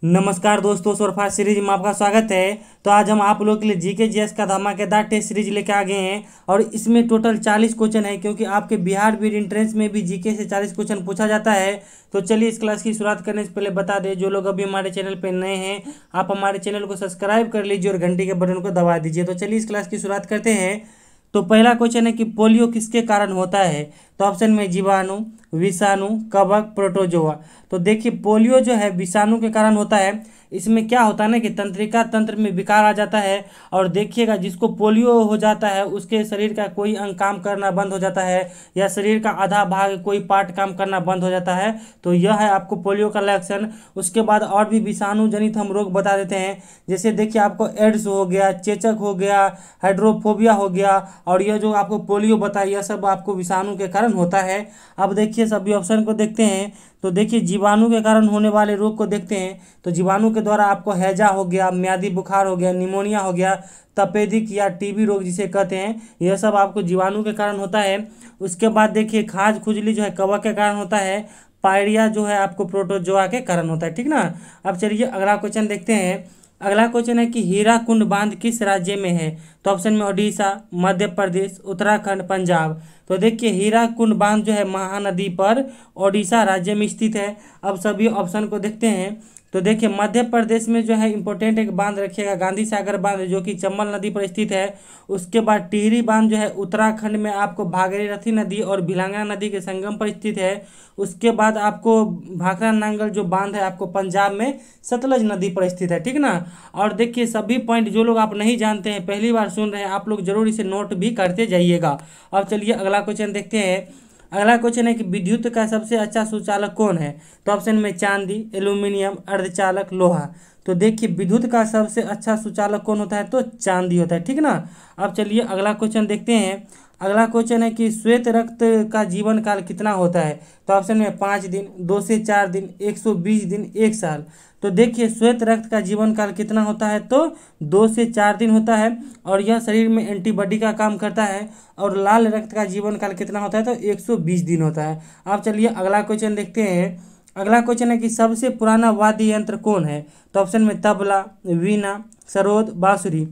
नमस्कार दोस्तों, सुरफास्ट सीरीज में आपका स्वागत है। तो आज हम आप लोग के लिए जीके जीएस का धमाकेदार टेस्ट सीरीज लेके आ गए हैं और इसमें टोटल 40 क्वेश्चन है, क्योंकि आपके बिहार बीड एंट्रेंस में भी जीके से 40 क्वेश्चन पूछा जाता है। तो चलिए इस क्लास की शुरुआत करने से पहले बता दें, जो लोग अभी हमारे चैनल पर नए हैं, आप हमारे चैनल को सब्सक्राइब कर लीजिए और घंटी के बटन को दबा दीजिए। तो चलिए इस क्लास की शुरुआत करते हैं। तो पहला क्वेश्चन है कि पोलियो किसके कारण होता है। तो ऑप्शन में जीवाणु, विषाणु, कवक, प्रोटोजोआ। तो देखिए पोलियो जो है विषाणु के कारण होता है। इसमें क्या होता है ना कि तंत्रिका तंत्र में विकार आ जाता है, और देखिएगा जिसको पोलियो हो जाता है उसके शरीर का कोई अंग काम करना बंद हो जाता है, या शरीर का आधा भाग कोई पार्ट काम करना बंद हो जाता है। तो यह है आपको पोलियो का लक्षण। उसके बाद और भी विषाणु जनित हम रोग बता देते हैं, जैसे देखिए आपको एड्स हो गया, चेचक हो गया, हाइड्रोफोबिया हो गया, और यह जो आपको पोलियो बताया यह सब आपको विषाणु के कारण होता है। अब देखिए सभी ऑप्शन को देखते हैं। तो देखिए जीवाणु के कारण होने वाले रोग को देखते हैं। तो जीवाणु के द्वारा आपको हैजा हो गया, म्यादी बुखार हो गया, निमोनिया हो गया, तपेदिक या टीबी रोग जिसे कहते हैं, यह सब आपको जीवाणु के कारण होता है। उसके बाद देखिए खाज खुजली जो है कवक के कारण होता है। पायरिया जो है आपको प्रोटोजोआ के कारण होता है, ठीक ना। अब चलिए अगला क्वेश्चन देखते हैं। अगला क्वेश्चन है कि हीराकुंड बांध किस राज्य में है। तो ऑप्शन में ओडिशा, मध्य प्रदेश, उत्तराखंड, पंजाब। तो देखिए हीराकुंड बांध जो है महानदी पर ओडिशा राज्य में स्थित है। अब सभी ऑप्शन को देखते हैं। तो देखिए मध्य प्रदेश में जो है इंपॉर्टेंट एक बांध रखिएगा, गांधी सागर बांध, जो कि चंबल नदी पर स्थित है। उसके बाद टिहरी बांध जो है उत्तराखंड में आपको भागीरथी नदी और भिलांगना नदी के संगम पर स्थित है। उसके बाद आपको भाखड़ा नांगल जो बांध है आपको पंजाब में सतलज नदी पर स्थित है, ठीक ना। और देखिए सभी पॉइंट जो लोग आप नहीं जानते हैं, पहली बार सुन रहे हैं, आप लोग जरूर इसे नोट भी करते जाइएगा। अब चलिए अगला क्वेश्चन देखते हैं। अगला क्वेश्चन है कि विद्युत का सबसे अच्छा सुचालक कौन है। तो ऑप्शन में चांदी, एल्यूमिनियम, अर्धचालक, लोहा। तो देखिए विद्युत का सबसे अच्छा सुचालक कौन होता है, तो चांदी होता है, ठीक ना। अब चलिए अगला क्वेश्चन देखते हैं। अगला क्वेश्चन है कि श्वेत रक्त का जीवन काल कितना होता है। तो ऑप्शन में 5 दिन, 2 से 4 दिन, 120 दिन, 1 साल। तो देखिए श्वेत रक्त का जीवन काल कितना होता है, तो 2 से 4 दिन होता है, और यह शरीर में एंटीबॉडी का काम करता है। और लाल रक्त का जीवन काल कितना होता है, तो 120 दिन होता है। अब चलिए अगला क्वेश्चन देखते हैं। अगला क्वेश्चन है कि सबसे पुराना वाद्य यंत्र कौन है। तो ऑप्शन में तबला, वीणा, सरोद, बांसुरी।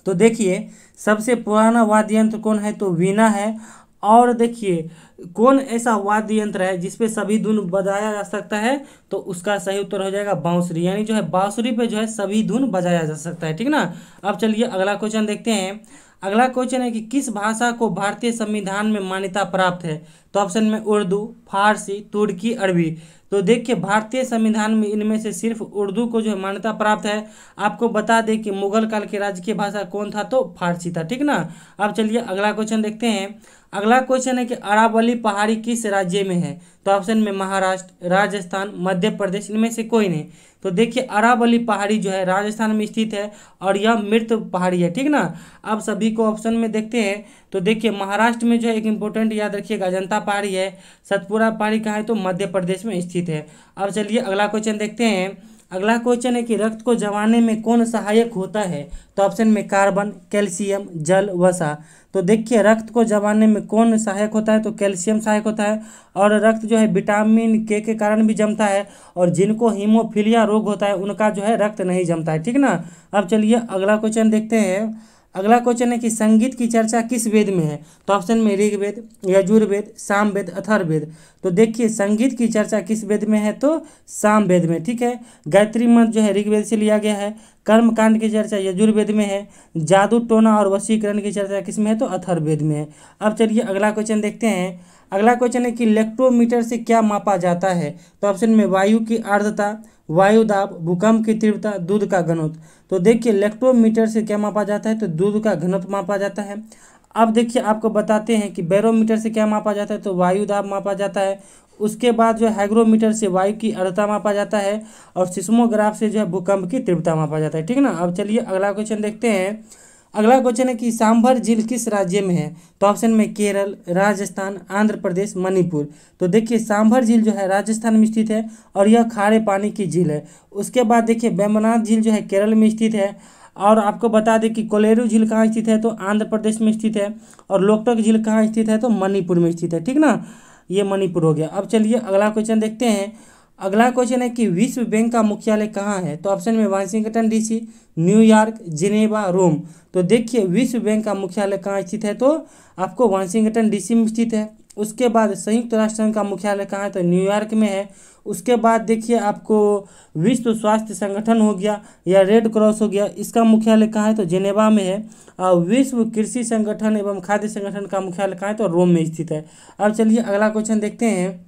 तो देखिए सबसे पुराना वाद्य यंत्र कौन है, तो वीणा है। और देखिए कौन ऐसा वाद्य यंत्र है जिसपे सभी धुन बजाया जा सकता है, तो उसका सही उत्तर हो जाएगा बांसुरी। यानी जो है बांसुरी पे जो है सभी धुन बजाया जा सकता है, ठीक ना। अब चलिए अगला क्वेश्चन देखते हैं। अगला क्वेश्चन है कि किस भाषा को भारतीय संविधान में मान्यता प्राप्त है। तो ऑप्शन में उर्दू, फारसी, तुर्की, अरबी। तो देखिए भारतीय संविधान में इनमें से सिर्फ उर्दू को जो है मान्यता प्राप्त है। आपको बता दें कि मुगल काल की राजकीय भाषा कौन था, तो फारसी था, ठीक ना। अब चलिए अगला क्वेश्चन देखते हैं। अगला क्वेश्चन है कि अरावली पहाड़ी किस राज्य में है। तो ऑप्शन में महाराष्ट्र, राजस्थान, मध्य प्रदेश, इनमें से कोई नहीं। तो देखिए अरावली पहाड़ी जो है राजस्थान में स्थित है, और यह मृत पहाड़ी है, ठीक ना। अब सभी को ऑप्शन में देखते हैं। तो देखिए महाराष्ट्र में जो है एक इंपॉर्टेंट याद रखिएगा, अजंता पहाड़ी है। सतपुरा पहाड़ी कहाँ है, तो मध्य प्रदेश में स्थित है। अब चलिए अगला क्वेश्चन देखते हैं। अगला क्वेश्चन है कि रक्त को जमाने में कौन सहायक होता है। तो ऑप्शन में कार्बन, कैल्शियम, जल, वसा। तो देखिए रक्त को जमाने में कौन सहायक होता है, तो कैल्शियम सहायक होता है। और रक्त जो है विटामिन के कारण भी जमता है, और जिनको हीमोफीलिया रोग होता है उनका जो है रक्त नहीं जमता है, ठीक ना। अब चलिए अगला क्वेश्चन देखते हैं। अगला क्वेश्चन है कि संगीत की चर्चा किस वेद में है। तो ऑप्शन में ऋग्वेद, यजुर्वेद, सामवेद, अथर्ववेद। तो देखिए संगीत की चर्चा किस वेद में है, तो सामवेद में, ठीक है। गायत्री मंत्र जो है ऋग्वेद से लिया गया है। कर्म कांड की चर्चा यजुर्वेद में है। जादू टोना और वशीकरण की चर्चा किस में है, तो अथर्ववेद में है। अब चलिए अगला क्वेश्चन देखते हैं। अगला क्वेश्चन है कि इलेक्ट्रोमीटर से क्या मापा जाता है। तो ऑप्शन में वायु की आर्द्रता, वायु दाब, भूकंप की तीव्रता, दूध का घनत्व। तो देखिए इलेक्ट्रोमीटर से क्या मापा जाता है, तो दूध का घनत्व मापा जाता है। अब देखिए आपको बताते हैं कि बैरोमीटर से क्या मापा जाता है, तो वायु दाब मापा जाता है। उसके बाद जो हाइग्रोमीटर से वायु की आर्द्रता मापा जाता है, और सिस्मोग्राफ से जो है भूकंप की तीव्रता मापा जाता है, ठीक ना। अब चलिए अगला क्वेश्चन देखते हैं। अगला क्वेश्चन है कि सांभर झील किस राज्य में है। तो ऑप्शन में केरल, राजस्थान, आंध्र प्रदेश, मणिपुर। तो देखिए सांभर झील जो है राजस्थान में स्थित है, और यह खारे पानी की झील है। उसके बाद देखिए वेम्बनाथ झील जो है केरल में स्थित है। और आपको बता दें कि कोलेरू झील कहाँ स्थित है, तो आंध्र प्रदेश में स्थित है। और लोकटक झील कहाँ स्थित है, तो मणिपुर में स्थित है, ठीक ना। ये मणिपुर हो गया। अब चलिए अगला क्वेश्चन देखते हैं। अगला क्वेश्चन है कि विश्व बैंक का मुख्यालय कहाँ है? तो ऑप्शन में वाशिंगटन डीसी, न्यूयॉर्क, जिनेवा, रोम। तो देखिए विश्व बैंक का मुख्यालय कहाँ स्थित है? तो आपको वाशिंगटन डीसी में स्थित है। उसके बाद संयुक्त राष्ट्र संघ का मुख्यालय कहाँ है? तो न्यूयॉर्क में है। उसके बाद देखिए आपको विश्व स्वास्थ्य संगठन हो गया या रेड क्रॉस हो गया, इसका मुख्यालय कहाँ है? तो जेनेवा में है। और विश्व कृषि संगठन एवं खाद्य संगठन का मुख्यालय कहाँ है? तो रोम में स्थित है। अब चलिए अगला क्वेश्चन देखते हैं।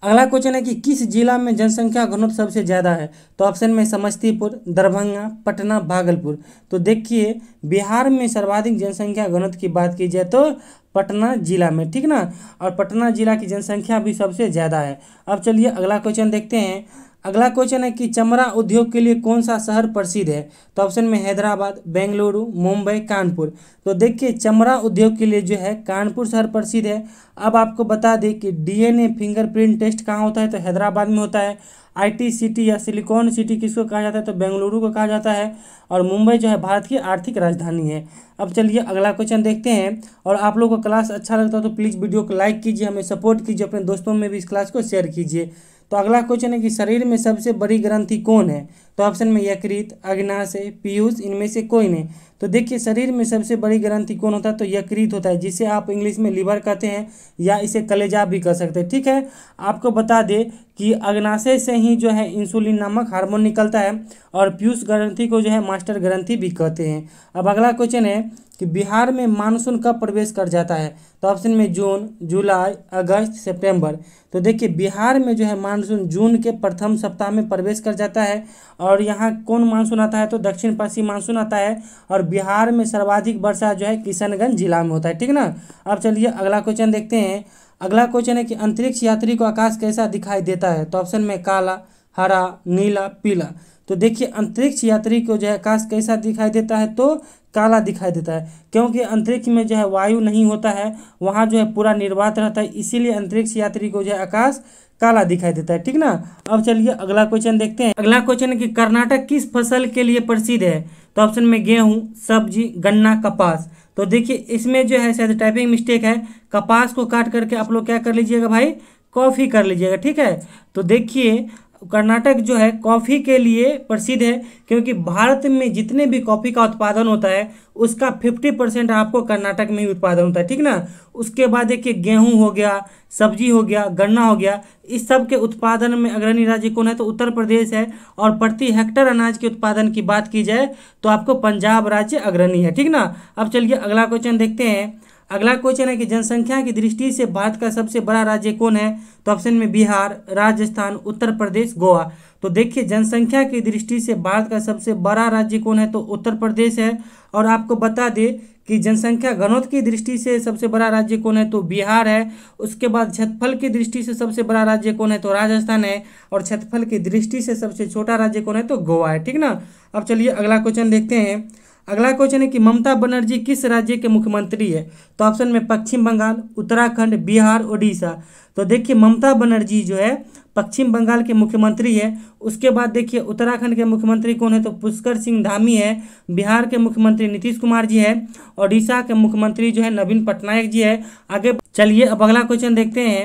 अगला क्वेश्चन है कि किस जिला में जनसंख्या घनत्व सबसे ज़्यादा है? तो ऑप्शन में समस्तीपुर, दरभंगा, पटना, भागलपुर। तो देखिए बिहार में सर्वाधिक जनसंख्या घनत्व की बात की जाए तो पटना जिला में, ठीक ना, और पटना जिला की जनसंख्या भी सबसे ज़्यादा है। अब चलिए अगला क्वेश्चन देखते हैं। अगला क्वेश्चन है कि चमड़ा उद्योग के लिए कौन सा शहर प्रसिद्ध है? तो ऑप्शन में हैदराबाद, बेंगलुरु, मुंबई, कानपुर। तो देखिए चमड़ा उद्योग के लिए जो है कानपुर शहर प्रसिद्ध है। अब आपको बता दें कि डीएनए फिंगरप्रिंट टेस्ट कहाँ होता है? तो हैदराबाद में होता है। आईटी सिटी या सिलिकॉन सिटी किसको कहा जाता है? तो बेंगलुरु को कहा जाता है। और मुंबई जो है भारत की आर्थिक राजधानी है। अब चलिए अगला क्वेश्चन देखते हैं। और आप लोगों को क्लास अच्छा लगता है तो प्लीज़ वीडियो को लाइक कीजिए, हमें सपोर्ट कीजिए, अपने दोस्तों में भी इस क्लास को शेयर कीजिए। तो अगला क्वेश्चन है कि शरीर में सबसे बड़ी ग्रंथि कौन है? तो ऑप्शन में यकृत, अग्नाशय, पीयूष, इनमें से कोई नहीं। तो देखिए शरीर में सबसे बड़ी ग्रंथि कौन होता है? तो यकृत होता है, जिसे आप इंग्लिश में लीवर कहते हैं या इसे कलेजा भी कह सकते हैं, ठीक है। आपको बता दें कि अग्नाशय से ही जो है इंसुलिन नामक हार्मोन निकलता है और पीयूष ग्रंथि को जो है मास्टर ग्रंथि भी कहते हैं। अब अगला क्वेश्चन है कि बिहार में मानसून कब प्रवेश कर जाता है? तो ऑप्शन में जून, जुलाई, अगस्त, सितंबर। तो देखिए बिहार में जो है मानसून जून के प्रथम सप्ताह में प्रवेश कर जाता है। और यहाँ कौन मानसून आता है? तो दक्षिण पश्चिम मानसून आता है। और बिहार में सर्वाधिक वर्षा जो है किशनगंज जिला में होता है, ठीक ना। अब चलिए अगला क्वेश्चन देखते हैं। अगला क्वेश्चन है कि अंतरिक्ष यात्री को आकाश कैसा दिखाई देता है? तो ऑप्शन में काला, हरा, नीला, पीला। तो देखिए अंतरिक्ष यात्री को जो है आकाश कैसा दिखाई देता है? तो काला दिखाई देता है, क्योंकि अंतरिक्ष में जो है वायु नहीं होता है, वहाँ जो है पूरा निर्वात रहता है, इसीलिए अंतरिक्ष यात्री को जो है आकाश काला दिखाई देता है, ठीक ना। अब चलिए अगला क्वेश्चन देखते हैं। अगला क्वेश्चन है कि कर्नाटक किस फसल के लिए प्रसिद्ध है? तो ऑप्शन में गेहूं, सब्जी, गन्ना, कपास। तो देखिए इसमें जो है शायद टाइपिंग मिस्टेक है, कपास को काट करके आप लोग क्या कर लीजिएगा भाई? कॉफ़ी कर लीजिएगा, ठीक है। तो देखिए कर्नाटक जो है कॉफ़ी के लिए प्रसिद्ध है, क्योंकि भारत में जितने भी कॉफ़ी का उत्पादन होता है उसका 50% आपको कर्नाटक में ही उत्पादन होता है, ठीक ना। उसके बाद देखिए गेहूं हो गया, सब्जी हो गया, गन्ना हो गया, इस सब के उत्पादन में अग्रणी राज्य कौन है? तो उत्तर प्रदेश है। और प्रति हेक्टर अनाज के उत्पादन की बात की जाए तो आपको पंजाब राज्य अग्रणी है, ठीक ना। अब चलिए अगला क्वेश्चन देखते हैं। अगला क्वेश्चन है कि जनसंख्या की दृष्टि से भारत का सबसे बड़ा राज्य कौन है? तो ऑप्शन में बिहार, राजस्थान, उत्तर प्रदेश, गोवा। तो देखिए जनसंख्या की दृष्टि से भारत का सबसे बड़ा राज्य कौन है? तो उत्तर प्रदेश है। और आपको बता दें कि जनसंख्या घनत्व की दृष्टि से सबसे बड़ा राज्य कौन है? तो बिहार है। उसके बाद क्षेत्रफल की दृष्टि से सबसे बड़ा राज्य कौन है? तो राजस्थान है। और क्षेत्रफल की दृष्टि से सबसे छोटा राज्य कौन है? तो गोवा है, ठीक ना। अब चलिए अगला क्वेश्चन देखते हैं। अगला क्वेश्चन है कि ममता बनर्जी किस राज्य के मुख्यमंत्री है? तो ऑप्शन में पश्चिम बंगाल, उत्तराखंड, बिहार, उड़ीसा। तो देखिए ममता बनर्जी जो है पश्चिम बंगाल के मुख्यमंत्री है। उसके बाद देखिए उत्तराखंड के मुख्यमंत्री कौन है? तो पुष्कर सिंह धामी है। बिहार के मुख्यमंत्री नीतीश कुमार जी है। उड़ीसा के मुख्यमंत्री जो है नवीन पटनायक जी है। आगे चलिए अब अगला क्वेश्चन देखते हैं।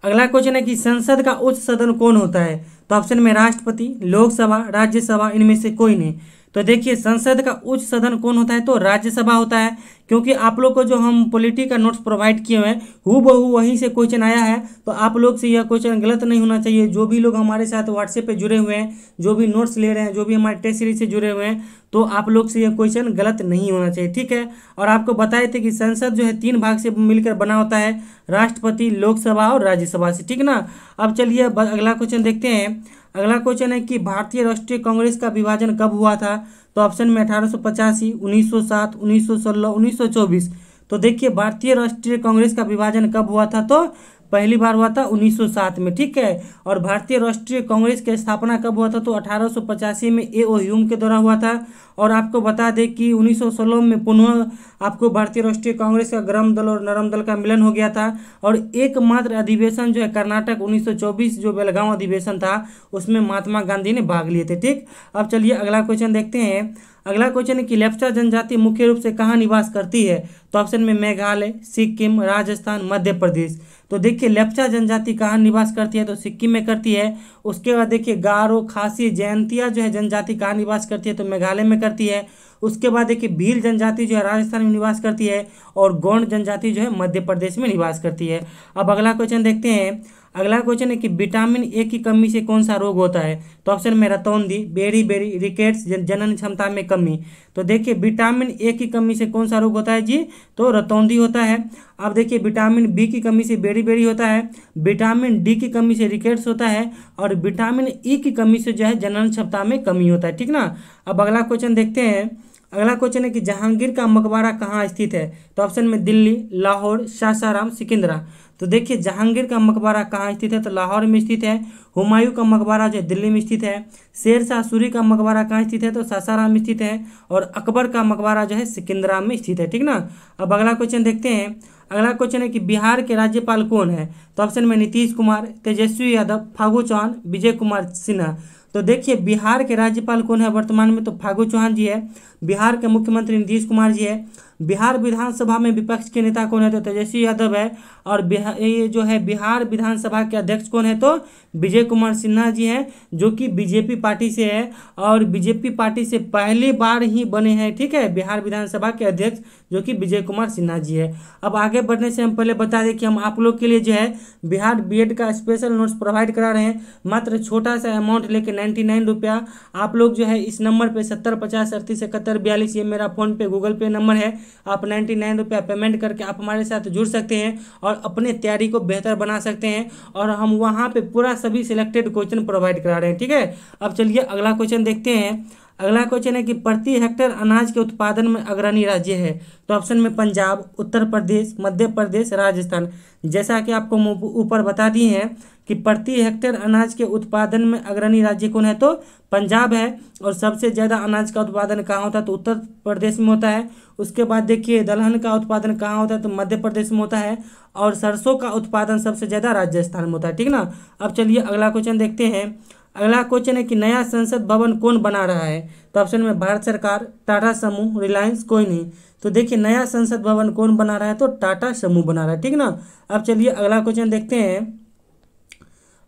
अगला क्वेश्चन है कि संसद का उच्च सदन कौन होता है? तो ऑप्शन में राष्ट्रपति, लोकसभा, राज्यसभा, इनमें से कोई नहीं। तो देखिए संसद का उच्च सदन कौन होता है? तो राज्यसभा होता है, क्योंकि आप लोग को जो हम पॉलिटी का नोट्स प्रोवाइड किए हुए हैं हूबहू वहीं से क्वेश्चन आया है। तो आप लोग से यह क्वेश्चन गलत नहीं होना चाहिए। जो भी लोग हमारे साथ व्हाट्सएप पे जुड़े हुए हैं, जो भी नोट्स ले रहे हैं, जो भी हमारे टेस्ट सीरीज से जुड़े हुए हैं, तो आप लोग से यह क्वेश्चन गलत नहीं होना चाहिए, ठीक है। और आपको बताए थे कि संसद जो है 3 भाग से मिलकर बना होता है, राष्ट्रपति, लोकसभा और राज्यसभा से, ठीक ना। अब चलिए अगला क्वेश्चन देखते हैं। अगला क्वेश्चन है कि भारतीय राष्ट्रीय कांग्रेस का विभाजन कब हुआ था? तो ऑप्शन में 1885, 1907, 1916, 1924। तो देखिए भारतीय राष्ट्रीय कांग्रेस का विभाजन कब हुआ था? तो पहली बार हुआ था 1907 में, ठीक है। और भारतीय राष्ट्रीय कांग्रेस की स्थापना कब हुआ था? तो 1885 में ए.ओ. ह्यूम के द्वारा हुआ था। और आपको बता दें कि 1916 में पुनः आपको भारतीय राष्ट्रीय कांग्रेस का गरम दल और नरम दल का मिलन हो गया था। और एकमात्र अधिवेशन जो है कर्नाटक 1924 जो बेलगांव अधिवेशन था, उसमें महात्मा गांधी ने भाग लिए थे, ठीक। अब चलिए अगला क्वेश्चन देखते हैं। अगला क्वेश्चन है कि लेप्चा जनजाति मुख्य रूप से कहाँ निवास करती है? तो ऑप्शन में मेघालय, सिक्किम, राजस्थान, मध्य प्रदेश। तो देखिए लेप्चा जनजाति कहाँ निवास करती है? तो सिक्किम में करती है। उसके बाद देखिए गारो, खासी, जयंतिया जो है जनजाति कहाँ निवास करती है? तो मेघालय में करती है। उसके बाद देखिए भील जनजाति जो है राजस्थान में निवास करती है और गौंड जनजाति जो है मध्य प्रदेश में निवास करती है। अब अगला क्वेश्चन देखते हैं। अगला क्वेश्चन है कि विटामिन ए की कमी से कौन सा रोग होता है? तो ऑप्शन में रतौंधी, बेरी बेरी, रिकेट्स, जनन क्षमता में कमी। तो देखिए विटामिन ए की कमी से कौन सा रोग होता है जी? तो रतौंधी होता है। अब देखिए विटामिन बी की कमी से बेरी बेरी होता है, विटामिन डी की कमी से रिकेट्स होता है और विटामिन ई की कमी से जो है जनन क्षमता में कमी होता है, ठीक ना। अब अगला क्वेश्चन देखते हैं। अगला क्वेश्चन है कि जहांगीर का मकबरा कहाँ स्थित है? तो ऑप्शन में दिल्ली, लाहौर, सासाराम, सिकंदरा। तो देखिए जहांगीर का मकबरा कहाँ स्थित है? तो लाहौर में स्थित है। हुमायूं का मकबरा जो है दिल्ली में स्थित है। शेर शाह सूरी का मकबरा कहाँ स्थित है? तो सासाराम में स्थित है। और अकबर का मकबरा जो है सिकंदरा में स्थित है, ठीक ना। अब अगला क्वेश्चन देखते हैं। अगला क्वेश्चन है कि बिहार के राज्यपाल कौन है? तो ऑप्शन में नीतीश कुमार, तेजस्वी यादव, फागू चौहान, विजय कुमार सिन्हा। तो देखिए बिहार के राज्यपाल कौन है वर्तमान में? तो फागू चौहान जी है। बिहार के मुख्यमंत्री नीतीश कुमार जी है। बिहार विधानसभा में विपक्ष के नेता कौन है? तो तेजस्वी यादव है। और ये जो है बिहार विधानसभा के अध्यक्ष कौन है? तो विजय कुमार सिन्हा जी हैं, जो कि बीजेपी पार्टी से है और बीजेपी पार्टी से पहली बार ही बने हैं, ठीक है, बिहार विधानसभा के अध्यक्ष, जो कि विजय कुमार सिन्हा जी है। अब आगे बढ़ने से हम पहले बता दें कि हम आप लोग के लिए जो है बिहार बीएड का स्पेशल नोट्स प्रोवाइड करा रहे हैं। मात्र छोटा सा अमाउंट लेके 99 रुपया। आप लोग जो है इस नंबर पे 7050387142, ये मेरा फ़ोन पे गूगल पे नंबर है। आप 99 रुपया पेमेंट करके आप हमारे साथ जुड़ सकते हैं और अपने तैयारी को बेहतर बना सकते हैं। और हम वहाँ पे पूरा सभी सिलेक्टेड क्वेश्चन प्रोवाइड करा रहे हैं, ठीक है। अब चलिए अगला क्वेश्चन देखते हैं। अगला क्वेश्चन है कि प्रति हेक्टेयर अनाज के उत्पादन में अग्रणी राज्य है? तो ऑप्शन में पंजाब, उत्तर प्रदेश, मध्य प्रदेश, राजस्थान। जैसा कि आपको ऊपर बता दिए हैं कि प्रति हेक्टेयर अनाज के उत्पादन में अग्रणी राज्य कौन है? तो पंजाब है। और सबसे ज़्यादा अनाज का उत्पादन कहाँ होता है? तो उत्तर प्रदेश में होता है। उसके बाद देखिए दलहन का उत्पादन कहाँ होता है? तो मध्य प्रदेश में होता है। और सरसों का उत्पादन सबसे ज़्यादा राजस्थान में होता है, ठीक ना। अब चलिए अगला क्वेश्चन देखते हैं। अगला क्वेश्चन है कि नया संसद भवन कौन बना रहा है? तो ऑप्शन में भारत सरकार, टाटा समूह, रिलायंस, कोई नहीं। तो देखिए नया संसद भवन कौन बना रहा है? तो टाटा समूह बना रहा है, ठीक ना। अब चलिए अगला क्वेश्चन देखते हैं।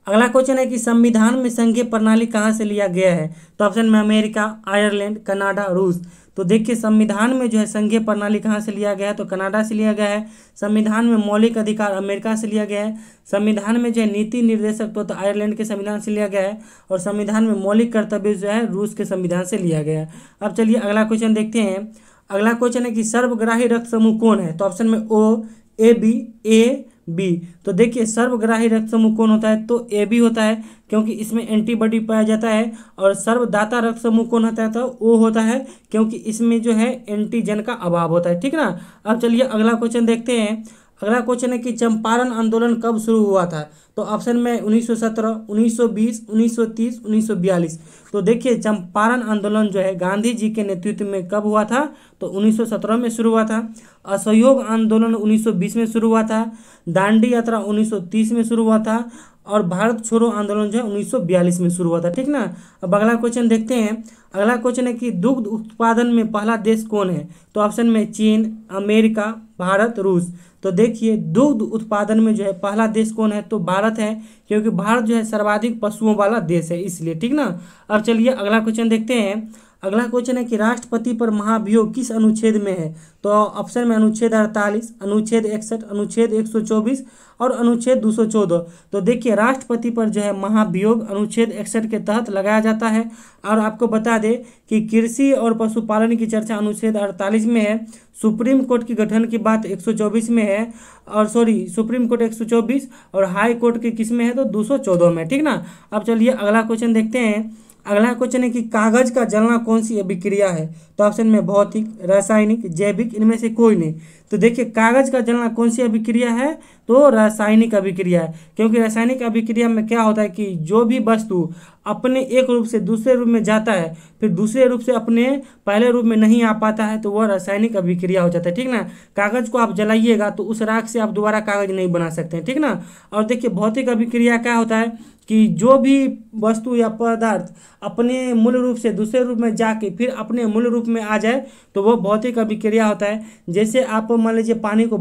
अगला क्वेश्चन है कि संविधान में संघीय प्रणाली कहाँ से लिया गया है? तो ऑप्शन में अमेरिका, आयरलैंड, कनाडा, रूस। तो देखिए संविधान में जो है संघीय प्रणाली कहाँ से लिया गया है? तो कनाडा से लिया गया है। संविधान में मौलिक अधिकार अमेरिका से लिया गया है। संविधान में जो है नीति निर्देशक तो आयरलैंड के संविधान से लिया गया है। और संविधान में मौलिक कर्तव्य जो है रूस के संविधान से लिया गया है। अब चलिए अगला क्वेश्चन देखते हैं। अगला क्वेश्चन है कि सर्वग्राही रक्त समूह कौन है? तो ऑप्शन में ओ, ए, बी, ए, बी। तो देखिए सर्वग्राही रक्त समूह कौन होता है? तो ए बी होता है, क्योंकि इसमें एंटीबॉडी पाया जाता है। और सर्वदाता रक्त समूह कौन होता है? तो ओ होता है, क्योंकि इसमें जो है एंटीजन का अभाव होता है, ठीक ना। अब चलिए अगला क्वेश्चन देखते हैं। अगला क्वेश्चन है कि चंपारण आंदोलन कब शुरू हुआ था? तो ऑप्शन में 1917, 1920, 1930, 1942। तो देखिए चंपारण आंदोलन जो है गांधी जी के नेतृत्व में कब हुआ था? तो 1917 में शुरू हुआ था। असहयोग आंदोलन 1920 में शुरू हुआ था। दांडी यात्रा 1930 में शुरू हुआ था। और भारत छोड़ो आंदोलन जो है 1942 में शुरू हुआ था, ठीक ना। अब अगला क्वेश्चन देखते हैं। अगला क्वेश्चन है कि दुग्ध उत्पादन में पहला देश कौन है? तो ऑप्शन में चीन, अमेरिका, भारत, रूस। तो देखिए दुग्ध उत्पादन में जो है पहला देश कौन है? तो भारत है, क्योंकि भारत जो है सर्वाधिक पशुओं वाला देश है, इसलिए, ठीक ना। अब चलिए अगला क्वेश्चन देखते हैं। अगला क्वेश्चन है कि राष्ट्रपति पर महाभियोग किस अनुच्छेद में है? तो ऑप्शन में अनुच्छेद 48, अनुच्छेद 61, अनुच्छेद 124 और अनुच्छेद 214। तो देखिए राष्ट्रपति पर जो है महाभियोग अनुच्छेद 61 के तहत लगाया जाता है। और आपको बता दें कि कृषि और पशुपालन की चर्चा अनुच्छेद 48 में है। सुप्रीम कोर्ट की गठन की बात 124 में है। और सुप्रीम कोर्ट 124 और हाई कोर्ट की किस में है? तो 214 में, ठीक ना। अब चलिए अगला क्वेश्चन देखते हैं। अगला क्वेश्चन है कि कागज का जलना कौन सी अभिक्रिया है? तो ऑप्शन में भौतिक, रासायनिक, जैविक, इनमें से कोई नहीं। तो देखिए कागज का जलना कौन सी अभिक्रिया है? तो रासायनिक अभिक्रिया है, क्योंकि रासायनिक अभिक्रिया में क्या होता है कि जो भी वस्तु अपने एक रूप से दूसरे रूप में जाता है, फिर दूसरे रूप से अपने पहले रूप में नहीं आ पाता है, तो वह रासायनिक अभिक्रिया हो जाता है, ठीक ना। कागज को आप जलाइएगा तो उस राख से आप दोबारा कागज नहीं बना सकते हैं, ठीक ना। और देखिए भौतिक अभिक्रिया क्या होता है कि जो भी वस्तु या पदार्थ अपने मूल रूप से दूसरे रूप में जाके फिर अपने मूल रूप में आ जाए तो वो भौतिक अभिक्रिया होता है। जैसे आप मान लीजिए पानी को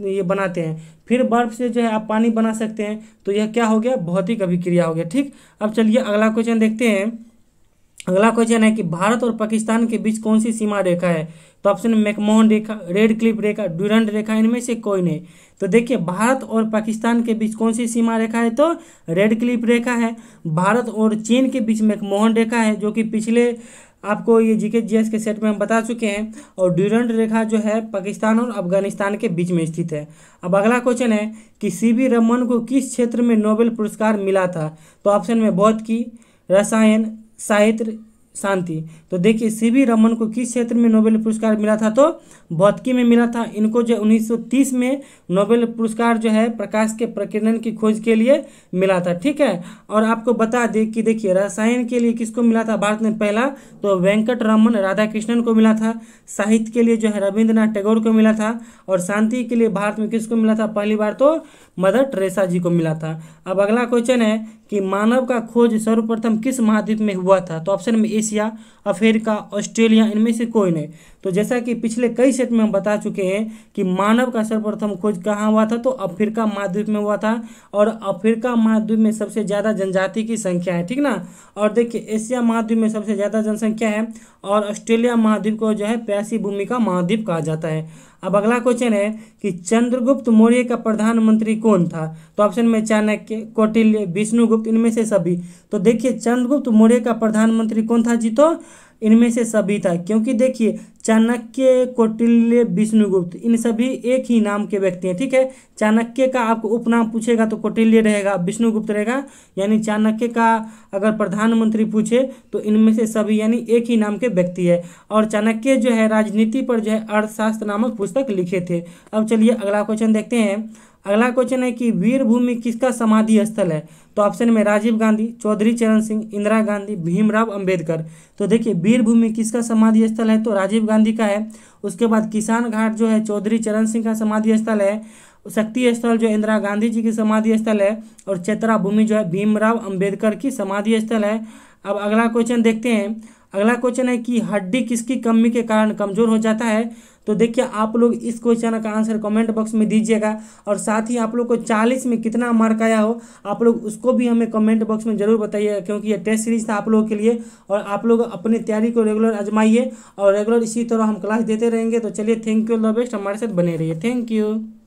ये बनाते हैं, फिर बर्फ से जो है आप पानी बना सकते हैं, तो यह क्या हो गया, भौतिक अभिक्रिया हो गया, ठीक। अब चलिए अगला क्वेश्चन देखते हैं। अगला क्वेश्चन है कि भारत और पाकिस्तान के बीच कौन सी सीमा रेखा है। तो ऑप्शन में मैकमोहन रेखा, रेड क्लिफ रेखा, ड्यूरंड रेखा, इनमें से कोई नहीं। तो देखिए भारत और पाकिस्तान के बीच कौन सी सीमा रेखा है, तो रेड क्लिफ रेखा है। भारत और चीन के बीच मैकमोहन रेखा है, जो कि पिछले आपको ये जीके जीएस के सेट में हम बता चुके हैं। और ड्यूरंड रेखा जो है पाकिस्तान और अफगानिस्तान के बीच में स्थित है। अब अगला क्वेश्चन है कि सीवी रमन को किस क्षेत्र में नोबेल पुरस्कार मिला था। तो ऑप्शन में भौतिकी, रसायन, साहित्य, शांति। तो देखिए सीवी रमन को किस क्षेत्र में नोबेल पुरस्कार मिला था, तो भौतिकी में मिला था। इनको जो 1930 में नोबेल पुरस्कार जो है प्रकाश के प्रकीर्णन की खोज के लिए मिला था, ठीक है। और आपको बता दें कि देखिए रसायन के लिए किसको मिला था भारत में पहला, तो वेंकट रमन राधाकृष्णन को मिला था। साहित्य के लिए जो है रविंद्रनाथ टैगोर को मिला था। और शांति के लिए भारत में किसको मिला था पहली बार, तो मदर टेरेसा जी को मिला था। अब अगला क्वेश्चन है कि मानव का खोज सर्वप्रथम किस महाद्वीप में हुआ था। तो ऑप्शन में एशिया, अफ्रीका, ऑस्ट्रेलिया, इनमें से कोई नहीं। तो जैसा कि पिछले कई सेट में हम बता चुके हैं कि मानव का सर्वप्रथम खोज कहाँ हुआ था, तो अफ्रीका महाद्वीप में हुआ था। और अफ्रीका महाद्वीप में सबसे ज़्यादा जनजाति की संख्या है, ठीक ना। और देखिए एशिया महाद्वीप में सबसे ज़्यादा जनसंख्या है। और ऑस्ट्रेलिया महाद्वीप को जो है प्यासी भूमि का महाद्वीप कहा जाता है। अब अगला क्वेश्चन है कि चंद्रगुप्त मौर्य का प्रधानमंत्री कौन था। तो ऑप्शन में चाणक्य, कौटिल्य, विष्णुगुप्त, इनमें से सभी। तो देखिए चंद्रगुप्त मौर्य का प्रधानमंत्री कौन था जी, तो इनमें से सभी था। क्योंकि देखिए चाणक्य, कौटिल्य, विष्णुगुप्त, इन सभी एक ही नाम के व्यक्ति हैं, ठीक है। चाणक्य का आपको उपनाम पूछेगा तो कौटिल्य रहेगा, विष्णुगुप्त रहेगा। यानी चाणक्य का अगर प्रधानमंत्री पूछे तो इनमें से सभी यानी एक ही नाम के व्यक्ति है। और चाणक्य जो है राजनीति पर जो है अर्थशास्त्र नामक पुस्तक लिखे थे। अब चलिए अगला क्वेश्चन देखते हैं। अगला क्वेश्चन है कि वीरभूमि किसका समाधि स्थल है। तो ऑप्शन में राजीव गांधी, चौधरी चरण सिंह, इंदिरा गांधी, भीमराव अंबेडकर। तो देखिए वीरभूमि किसका समाधि स्थल है, तो राजीव गांधी का है। उसके बाद किसान घाट जो है चौधरी चरण सिंह का समाधि स्थल है। शक्ति स्थल जो इंदिरा गांधी जी की समाधि स्थल है। और चैत्रा भूमि जो है भीमराव अंबेडकर की समाधि स्थल है। अब अगला क्वेश्चन देखते हैं। अगला क्वेश्चन है कि हड्डी किसकी कमी के कारण कमजोर हो जाता है। तो देखिए आप लोग इस क्वेश्चन का आंसर कमेंट बॉक्स में दीजिएगा। और साथ ही आप लोग को 40 में कितना मार्क आया हो आप लोग उसको भी हमें कमेंट बॉक्स में ज़रूर बताइएगा, क्योंकि ये टेस्ट सीरीज था आप लोगों के लिए। और आप लोग अपनी तैयारी को रेगुलर आजमाइए और रेगुलर इसी तरह हम क्लास देते रहेंगे। तो चलिए thank you, all the best, हमारे साथ बने रहिए। Thank you.